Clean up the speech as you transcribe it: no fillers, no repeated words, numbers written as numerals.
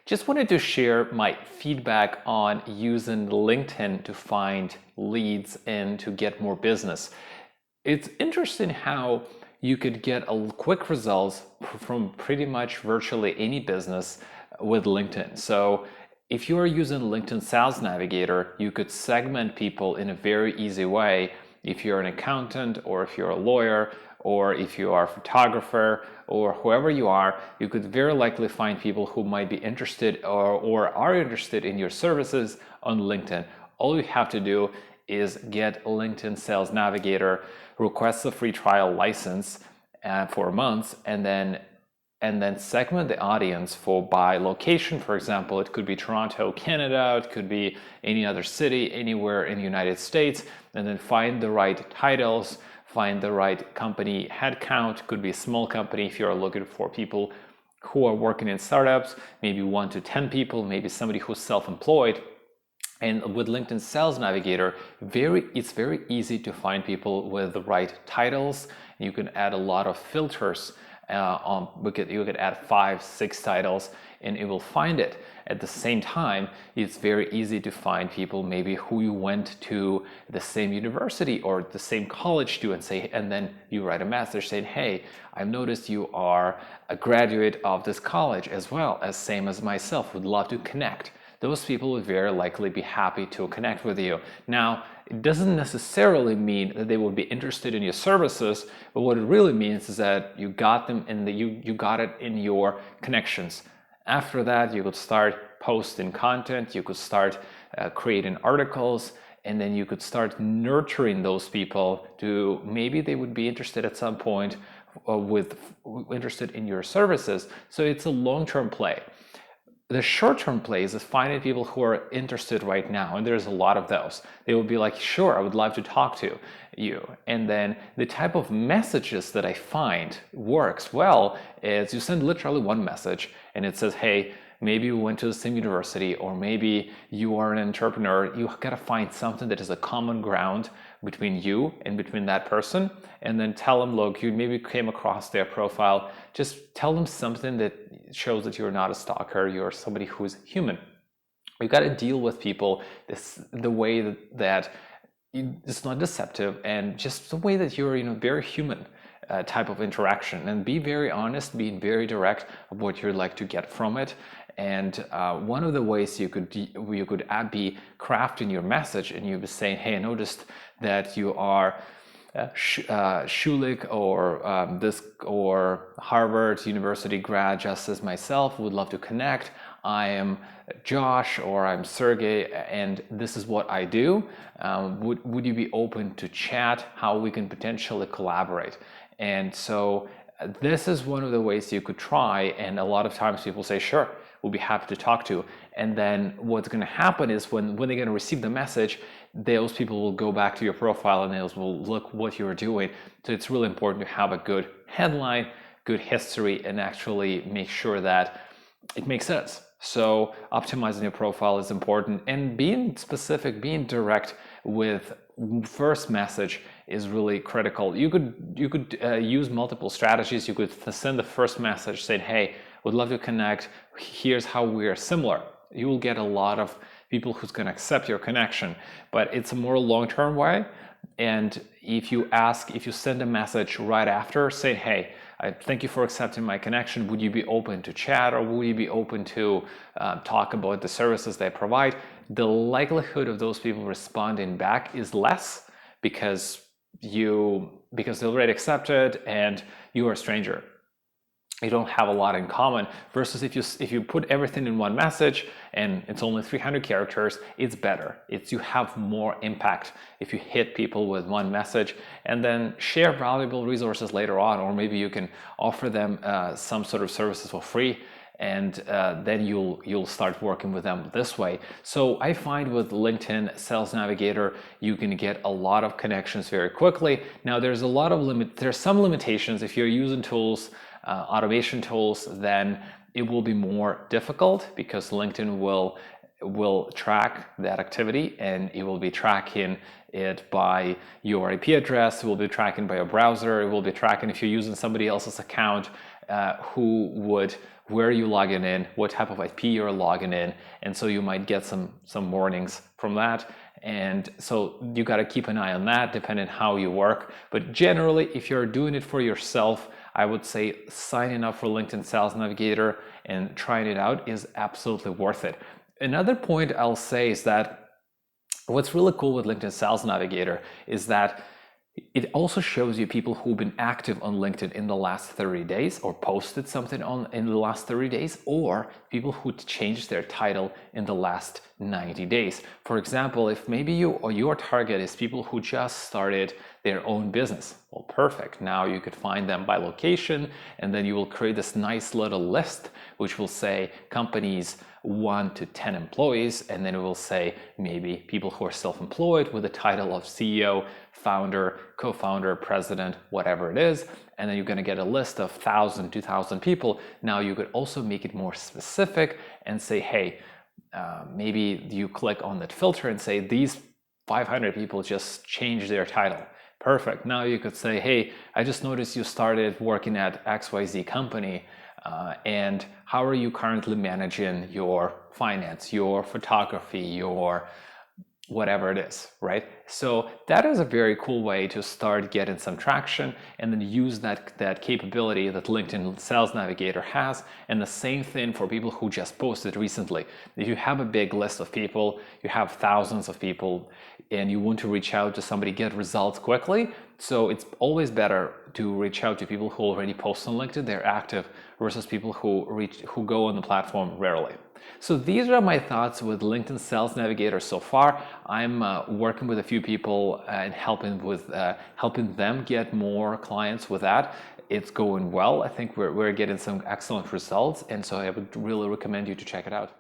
Just wanted to share my feedback on using LinkedIn to find leads and to get more business. It's interesting how you could get a quick results from pretty much virtually any business with LinkedIn. So if you are using LinkedIn Sales Navigator, you could segment people in a very easy way. If you're an accountant, or if you're a lawyer, or if you are a photographer, or whoever you are, you could very likely find people who might be interested or are interested in your services on LinkedIn. All you have to do is get LinkedIn Sales Navigator, request a free trial license for a month, and then segment the audience by location. For example, it could be Toronto, Canada, it could be any other city, anywhere in the United States, and then find the right titles, find the right company headcount. Could be a small company if you're looking for people who are working in startups, maybe 1 to 10 people, maybe somebody who's self-employed. And with LinkedIn Sales Navigator, it's very easy to find people with the right titles. You can add a lot of filters. You could add 5, 6 titles and it will find it. At the same time, it's very easy to find people maybe who you went to the same university or the same college to, and then you write a message saying, hey, I've noticed you are a graduate of this college as well, as same as myself, would love to connect. Those people would very likely be happy to connect with you. Now, it doesn't necessarily mean that they will be interested in your services, but what it really means is that you got them you got it in your connections. After that, you could start posting content, you could start creating articles, and then you could start nurturing those people to maybe they would be interested at some point interested in your services. So it's a long-term play. The short-term plays is finding people who are interested right now, and there's a lot of those. They will be like, sure, I would love to talk to you. And then the type of messages that I find works well is you send literally one message and it says, hey, maybe you went to the same university, or maybe you are an entrepreneur. You gotta find something that is a common ground between you and between that person, and then tell them, look, you maybe came across their profile. Just tell them something that shows that you're not a stalker, you're somebody who's human. You got to deal with people the way that it's not deceptive, and just the way that you're very human type of interaction, and be very honest, being very direct of what you'd like to get from it. And one of the ways you could be crafting your message, and you'd be saying, hey, I noticed that you are Schulich or Harvard University grad, just as myself, would love to connect. I am Josh, or I'm Sergey, and this is what I do. Would you be open to chat how we can potentially collaborate? And so this is one of the ways you could try, and a lot of times people say, sure, we'll be happy to talk to. And then what's going to happen is when they're going to receive the message, those people will go back to your profile and they will look what you're doing. So it's really important to have a good headline, good history, and actually make sure that it makes sense. So optimizing your profile is important, and being specific, being direct with first message is really critical. You could use multiple strategies. You could send the first message saying, hey, would love to connect. Here's how we are similar. You will get a lot of people who's going to accept your connection, but it's a more long-term way. And if you send a message right after, say, hey, I thank you for accepting my connection. Would you be open to chat, or would you be open to talk about the services they provide? The likelihood of those people responding back is less because they already accepted and you are a stranger. You don't have a lot in common, versus if you put everything in one message and it's only 300 characters, it's better. You have more impact if you hit people with one message, and then share valuable resources later on, or maybe you can offer them some sort of services for free, and then you'll start working with them this way. So I find with LinkedIn Sales Navigator, you can get a lot of connections very quickly. Now there's some limitations. If you're using tools, automation tools, then it will be more difficult, because LinkedIn will track that activity, and it will be tracking it by your IP address, it will be tracking by your browser, it will be tracking if you're using somebody else's account who would where you logging in, what type of IP you're logging in, and so you might get some warnings from that. And so you got to keep an eye on that depending how you work. But generally, if you're doing it for yourself, I would say signing up for LinkedIn Sales Navigator and trying it out is absolutely worth it. Another point I'll say is that what's really cool with LinkedIn Sales Navigator is that it also shows you people who've been active on LinkedIn in the last 30 days or posted something on in the last 30 days, or people who changed their title in the last 90 days. For example, if maybe you or your target is people who just started their own business, well, perfect. Now you could find them by location, and then you will create this nice little list which will say companies 1 to 10 employees, and then it will say maybe people who are self-employed with the title of CEO, founder, co-founder, president, whatever it is, and then you're going to get a list of 1,000, 2,000 people. Now you could also make it more specific and say, hey, maybe you click on that filter and say these 500 people just changed their title. Perfect. Now you could say, hey, I just noticed you started working at XYZ company, and how are you currently managing your finance, your photography, your whatever it is, right? So that is a very cool way to start getting some traction, and then use that capability that LinkedIn Sales Navigator has. And the same thing for people who just posted recently. If you have a big list of people, you have thousands of people, and you want to reach out to somebody, get results quickly, so it's always better to reach out to people who already post on LinkedIn, they're active, versus people who go on the platform rarely. So these are my thoughts with LinkedIn Sales Navigator so far. I'm working with a few people and helping them get more clients with that. It's going well. I think we're getting some excellent results, and so I would really recommend you to check it out.